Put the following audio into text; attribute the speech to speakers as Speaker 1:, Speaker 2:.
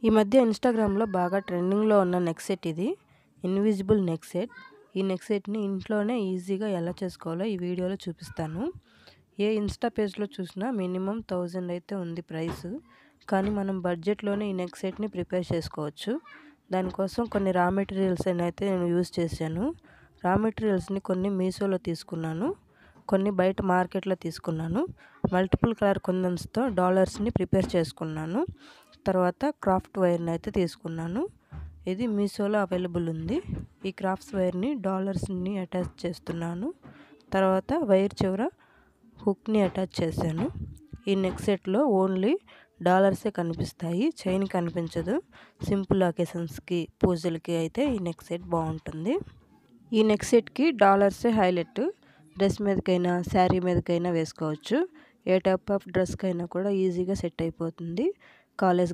Speaker 1: ఈ మధ్య ఇన్స్టాగ్రామ్లో బాగా ట్రెండింగ్లో ఉన్న నెక్ సెట్ ఇది. Invisible neck set. ఈ నెక్ సెట్ని ఇంట్లోనే ఈజీగా ఎలా చేసుకోవాలో ఈ వీడియోలో చూపిస్తాను. ఏ ఇన్స్టా పేజ్లో చూసినా మినిమం 1000 అయితే ఉంది ప్రైస్. కానీ మనం బడ్జెట్లోనే ఈ నెక్ సెట్ని ప్రిపేర్ చేసుకోవచ్చు. దానికోసం కొన్ని రా మెటీరియల్స్ అయితే నేను యూజ్ చేశాను. రా మెటీరియల్స్ని కొన్ని మీషోలో తీసుకున్నాను, కొన్ని బయట మార్కెట్లో తీసుకున్నాను. మల్టిపుల్ కలర్ కుందన్స్తో డాలర్స్ని ప్రిపేర్ చేసుకున్నాను. తర్వాత క్రాఫ్ట్ వైర్ని అయితే తీసుకున్నాను. ఇది మీషోలో అవైలబుల్ ఉంది. ఈ క్రాఫ్ట్స్ వైర్ని డాలర్స్ని అటాచ్ చేస్తున్నాను. తర్వాత వైర్ చివర హుక్ని అటాచ్ చేశాను. ఈ నెక్ సెట్లో ఓన్లీ డాలర్సే కనిపిస్తాయి, చైన్ కనిపించదు. సింపుల్ అకేషన్స్కి, పూజలకి అయితే ఈ నెక్ సెట్ బాగుంటుంది. ఈ నెక్ సెట్కి డాలర్సే హైలైట్. డ్రెస్ మీదకైనా శారీ మీదకైనా వేసుకోవచ్చు. ఏ టైప్ ఆఫ్ డ్రెస్కైనా కూడా ఈజీగా సెట్ అయిపోతుంది. కాలేజ్